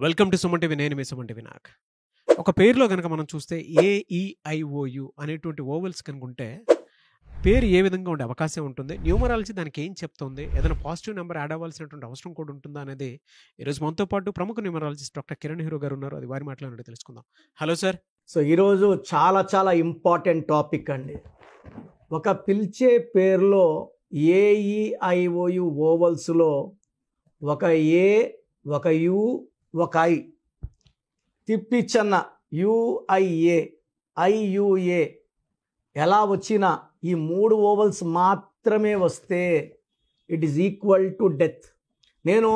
Welcome to Suman TV. నేను మీ Suman TV. నాకు ఒక పేరులో కనుక మనం చూస్తే AEIOU అనేటువంటి ఓవెల్స్ కనుకుంటే పేరు ఏ విధంగా ఉండే అవకాశం ఉంటుంది, న్యూమరాలజీ దానికి ఏం చెప్తుంది, ఏదైనా పాజిటివ్ నెంబర్ యాడ్ అవ్వాల్సినటువంటి అవసరం కూడా ఉంటుందా అనేది ఈరోజు మనతో పాటు ప్రముఖ న్యూమరాలజిస్ట్ డాక్టర్ కిరణ్ హీరో గారు ఉన్నారు. అది వారి మాట్లాడి తెలుసుకుందాం. Hello sir. సో ఈరోజు చాలా ఇంపార్టెంట్ టాపిక్ అండి. ఒక పిలిచే పేరులో AEIOU ఓవల్స్లో ఒక ఏ, ఒక యు, ఒక ఐ తిప్పిచ్చన్న UIA IUA ఎలా వచ్చినా ఈ మూడు ఓవల్స్ మాత్రమే వస్తే it is equal to death. నేను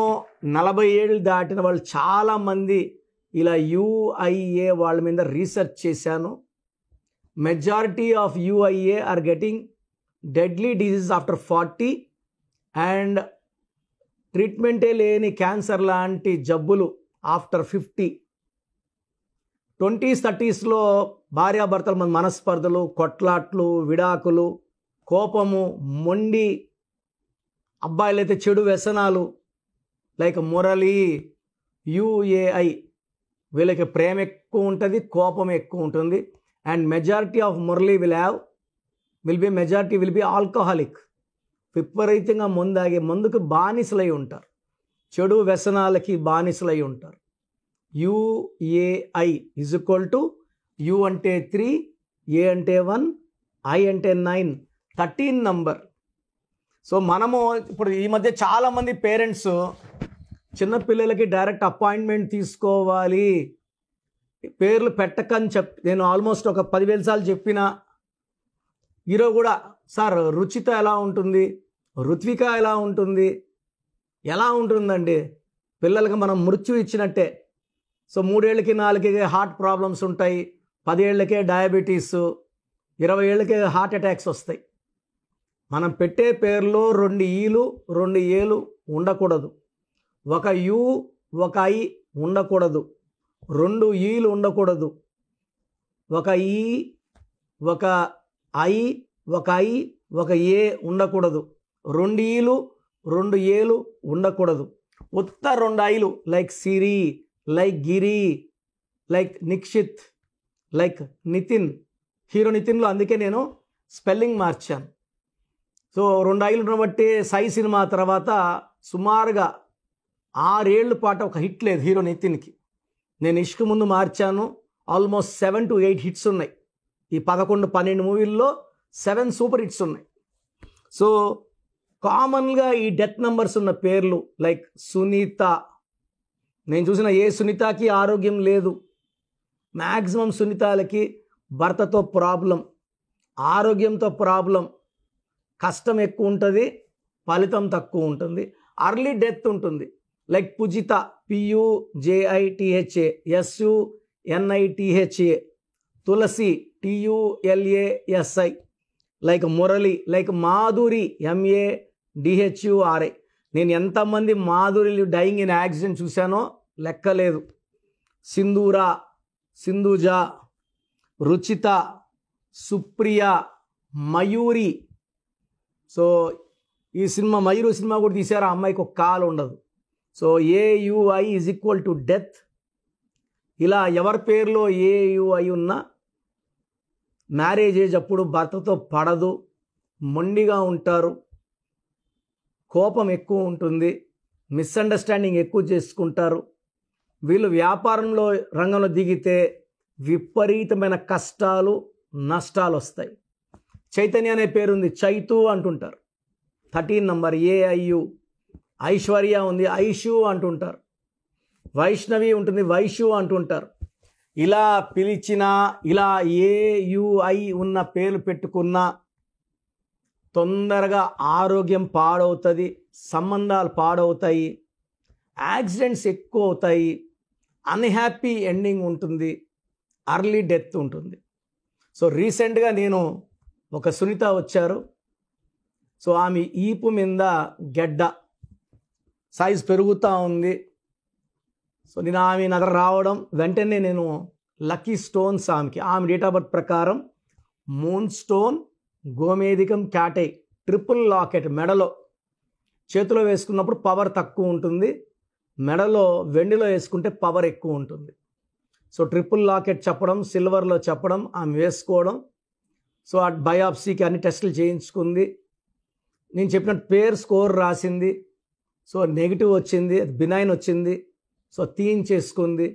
40 ఏళ్ళు దాటిన వాళ్ళు చాలామంది ఇలా UIA వాళ్ళ మీద రీసెర్చ్ చేశాను. Majority of UIA are getting deadly disease after 40 and ట్రీట్మెంటే లేని క్యాన్సర్ లాంటి జబ్బులు ఆఫ్టర్ 50. 20s 30sలో భార్యాభర్తల మన మనస్పర్ధలు, కొట్లాట్లు, విడాకులు, కోపము, మొండి, అబ్బాయిలైతే చెడు వ్యసనాలు లైక్ మురళి, UAI వీళ్ళకి ప్రేమ ఎక్కువ ఉంటుంది, కోపం ఎక్కువ ఉంటుంది. And majority of Murali will be alcoholic. విపరీతంగా మందాగే మందుకు బానిసలై ఉంటారు, చెడు వ్యసనాలకి బానిసలై ఉంటారు. UAI is equal to U అంటే 3, A అంటే 1, I అంటే 9, 13 నంబర్. సో మనము ఇప్పుడు ఈ మధ్య చాలామంది పేరెంట్స్ చిన్నపిల్లలకి డైరెక్ట్ అపాయింట్మెంట్ తీసుకోవాలి, పేర్లు పెట్టకని నేను ఆల్మోస్ట్ ఒక 10,000 సార్లు చెప్పిన. ఈరోజు కూడా సార్ రుచిత ఎలా ఉంటుంది, రుత్విక ఎలా ఉంటుంది, ఎలా ఉంటుందండి? పిల్లలకి మనం మృత్యు ఇచ్చినట్టే. సో 3 ఏళ్ళకి 4 ఏళ్ళకి హార్ట్ ప్రాబ్లమ్స్ ఉంటాయి, 10 ఏళ్ళకే డయాబెటీస్, 20 ఏళ్ళకే హార్ట్ అటాక్స్ వస్తాయి. మనం పెట్టే పేర్లో 2 ఈలు 2 ఏలు ఉండకూడదు, ఒక యు ఒక ఐ ఉండకూడదు, 2 ఈలు ఉండకూడదు, ఒక ఈ ఒక ఐ ఒక ఐ ఒక ఏ ఉండకూడదు, 2 ఈలు 2 ఏలు ఉండకూడదు. ఉత్త 2 ఐలు like Siri, like Giri, like Nikshith, like Nitin, hero నితిన్లో అందుకే నేను స్పెల్లింగ్ మార్చాను. సో 2 ఐలు ఉండబట్టి సై సినిమా తర్వాత సుమారుగా 6 ఏళ్ళ పాటు ఒక హిట్ లేదు హీరో నితిన్కి. నేను ఇష్క్ ముందు మార్చాను, ఆల్మోస్ట్ 7 to 8 హిట్స్ ఉన్నాయి. ఈ 11-12 మూవీల్లో 7 సూపర్ హిట్స్ ఉన్నాయి. సో కామన్గా ఈ డెత్ నెంబర్స్ ఉన్న పేర్లు లైక్ సునీత, నేను చూసిన ఏ సునీతకి ఆరోగ్యం లేదు. మ్యాక్సిమం సునీతాలకి భర్తతో ప్రాబ్లం, ఆరోగ్యంతో ప్రాబ్లం, కష్టం ఎక్కువ ఉంటుంది, ఫలితం తక్కువ ఉంటుంది, అర్లీ డెత్ ఉంటుంది. లైక్ పుజిత PUJITHA SUNITHA, తులసి TULASI, like Murali, like Madhuri MADHURI. నేను ఎంతమంది మాధురిలు డైయింగ్ ఇన్ యాక్సిడెంట్ చూశానో లెక్కలేదు. సింధూర, సింధుజ, రుచిత, సుప్రియ, మయూరి. సో ఈ సినిమా మయూరి సినిమా కూడా తీశారు, ఆ అమ్మాయికి ఒక కాలు ఉండదు. So AUI is equal to death. ఇలా ఎవరి పేరులో AUI ఉన్నా మ్యారేజ్ ఏజ్ అప్పుడు భర్తతో పడదు, మొండిగా ఉంటారు, కోపం ఎక్కువ ఉంటుంది, మిస్అండర్స్టాండింగ్ ఎక్కువ చేసుకుంటారు. వీళ్ళు వ్యాపారంలో రంగంలో దిగితే విపరీతమైన కష్టాలు నష్టాలు వస్తాయి. చైతన్య అనే పేరుంది, చైతు అంటుంటారు, 13 నంబర్ AIU. ఐశ్వర్య ఉంది, ఐషు అంటుంటారు. వైష్ణవి ఉంటుంది, వైషు అంటుంటారు. ఇలా పిలిచినా, ఇలా AUI ఉన్న పేర్లు పెట్టుకున్నా తొందరగా ఆరోగ్యం పాడవుతుంది, సంబంధాలు పాడవుతాయి, యాక్సిడెంట్స్ ఎక్కువ అవుతాయి, అన్హ్యాపీ ఎండింగ్ ఉంటుంది, అర్లీ డెత్ ఉంటుంది. సో రీసెంట్గా నేను ఒక సునీత వచ్చారు. సో ఆమె ఈపు మీద గెడ్డ సైజ్ పెరుగుతూ ఉంది. సో నేను ఆమె నగర రావడం వెంటనే నేను లక్కీ స్టోన్స్ ఆమె డేట్ ఆఫ్ బర్త్ ప్రకారం మూన్ స్టోన్, గోమేధికం, క్యాటై, ట్రిపుల్ లాకెట్ మెడలో చేతిలో వేసుకున్నప్పుడు పవర్ తక్కువ ఉంటుంది, మెడలో వెండిలో వేసుకుంటే పవర్ ఎక్కువ ఉంటుంది. సో ట్రిపుల్ లాకెట్ చెప్పడం, సిల్వర్లో చెప్పడం, ఆమె వేసుకోవడం. సో ఆ బయాప్సీకి అన్ని టెస్టులు చేయించుకుంది. నేను చెప్పినట్టు పేరు స్కోర్ రాసింది. సో నెగిటివ్ వచ్చింది, బినైన్ వచ్చింది. సో తీయించేసుకుంది.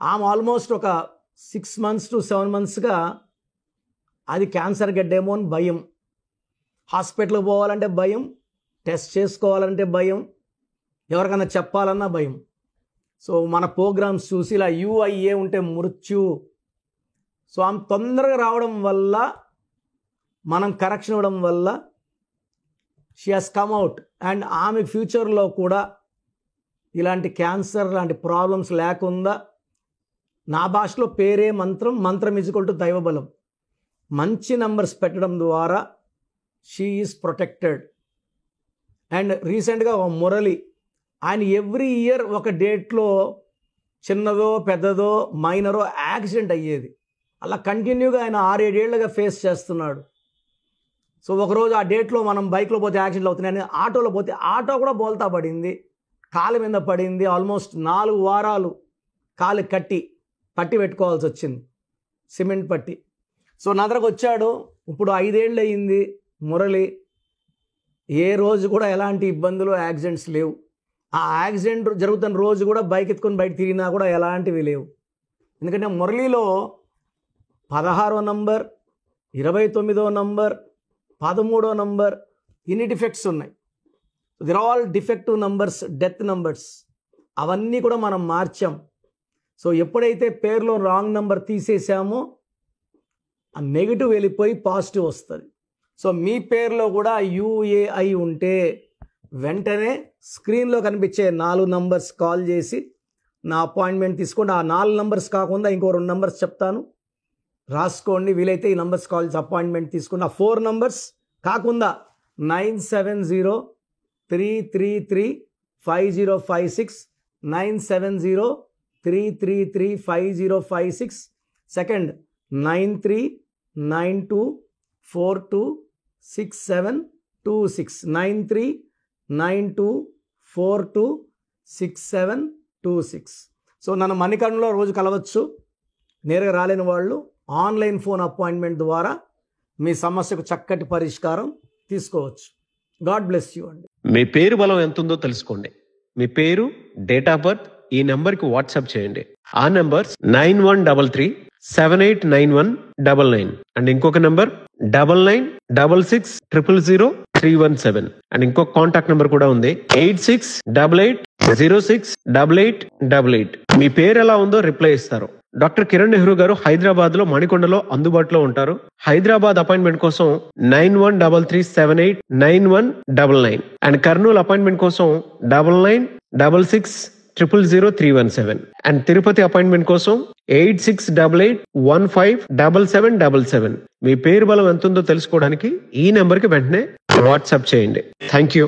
ఆమె ఆల్మోస్ట్ ఒక 6 months to 7 monthsగా అది క్యాన్సర్ గడ్డేమో అని భయం, హాస్పిటల్కి పోవాలంటే భయం, టెస్ట్ చేసుకోవాలంటే భయం, ఎవరికైనా చెప్పాలన్నా భయం. సో మన ప్రోగ్రామ్స్ చూసి ఇలా UIA ఉంటే మృత్యు. సో ఆమె తొందరగా రావడం వల్ల, మనం కరెక్షన్ ఇవ్వడం వల్ల she has come out. And ఆమె ఫ్యూచర్లో కూడా ఇలాంటి క్యాన్సర్ లాంటి ప్రాబ్లమ్స్ లేకుండా, నా భాషలో పేరే మంత్రం, మంత్రం ఈజ్వల్ టు దైవబలం. మంచి నంబర్స్ పెట్టడం ద్వారా షీ ఈజ్ ప్రొటెక్టెడ్. అండ్ రీసెంట్గా మురళి, ఆయన ఎవ్రీ ఇయర్ ఒక డేట్లో చిన్నదో పెద్దదో మైనరో యాక్సిడెంట్ అయ్యేది. అలా కంటిన్యూగా ఆయన 6-7 ఏళ్ళుగా ఫేస్ చేస్తున్నాడు. సో ఒకరోజు ఆ డేట్లో మనం బైక్లో పోతే యాక్సిడెంట్లు అవుతున్నాయని ఆటోలో పోతే ఆటో కూడా బోల్తా పడింది, కాలు మీద పడింది. ఆల్మోస్ట్ 4 వారాలు కాలు పట్టి పెట్టుకోవాల్సి వచ్చింది, సిమెంట్ పట్టి. సో నా దగ్గరకు వచ్చాడు. ఇప్పుడు 5 ఏళ్ళు అయ్యింది మురళి. ఏ రోజు కూడా ఎలాంటి ఇబ్బందులు, యాక్సిడెంట్స్ లేవు. ఆ యాక్సిడెంట్ జరుగుతున్న రోజు కూడా బైక్ ఎత్తుకొని బయట తిరిగినా కూడా ఎలాంటివి లేవు. ఎందుకంటే మురళిలో 16వ నంబర్, 29వ నంబర్, 13వ నంబర్ ఇన్ని డిఫెక్ట్స్ ఉన్నాయి. They're all defective numbers, death numbers. అవన్నీ కూడా మనం మార్చాం. సో ఎప్పుడైతే పేరులో రాంగ్ నంబర్ తీసేసామో ఆ నెగిటివ్ వెళ్ళిపోయి పాజిటివ్ వస్తుంది. సో మీ పేరులో కూడా UAI ఉంటే వెంటనే స్క్రీన్లో కనిపించే 4 నంబర్స్ కాల్ చేసి నా అపాయింట్మెంట్ తీసుకోండి. ఆ 4 నంబర్స్ కాకుండా ఇంకో 2 నంబర్స్ చెప్తాను, రాసుకోండి. వీలైతే ఈ నంబర్స్ కాల్ చేసి అపాయింట్మెంట్ తీసుకోండి. ఆ 4 నంబర్స్ కాకుండా 970-333-5056, 970-333-5056. సెకండ్ 9392426726, 9392426726. సో నన్ను మణికర్ణలో రోజు కలవచ్చు. నేరుగా రాలేని వాళ్ళు ఆన్లైన్ ఫోన్ అపాయింట్మెంట్ ద్వారా మీ సమస్యకు చక్కటి పరిష్కారం తీసుకోవచ్చు. గాడ్ బ్లెస్ యూ అండి. మీ పేరు బలం ఎంత ఉందో తెలుసుకోండి. మీ పేరు, డేట్ ఆఫ్ బర్త్ ఈ నెంబర్కి వాట్సాప్ చేయండి. ఆ నెంబర్ 9133-789199 అండ్ ఇంకొక నెంబర్ 9966000317 అండ్ ఇంకొక కాంటాక్ట్ నెంబర్ కూడా ఉంది 8688068888. మీ పేరు ఎలా ఉందో రిప్లై ఇస్తారు. డాక్టర్ కిరణ్ నెహ్రూ గారు హైదరాబాద్ లో మణికొండలో అందుబాటులో ఉంటారు. హైదరాబాద్ అపాయింట్మెంట్ కోసం 9133-789199 అండ్ కర్నూలు అపాయింట్మెంట్ కోసం 9966000317 అండ్ తిరుపతి అపాయింట్మెంట్ కోసం 8688157777. మీ పేరు బలం ఎంత ఉందో తెలుసుకోవడానికి ఈ నెంబర్ కి వెంటనే వాట్సాప్ చేయండి. Thank you.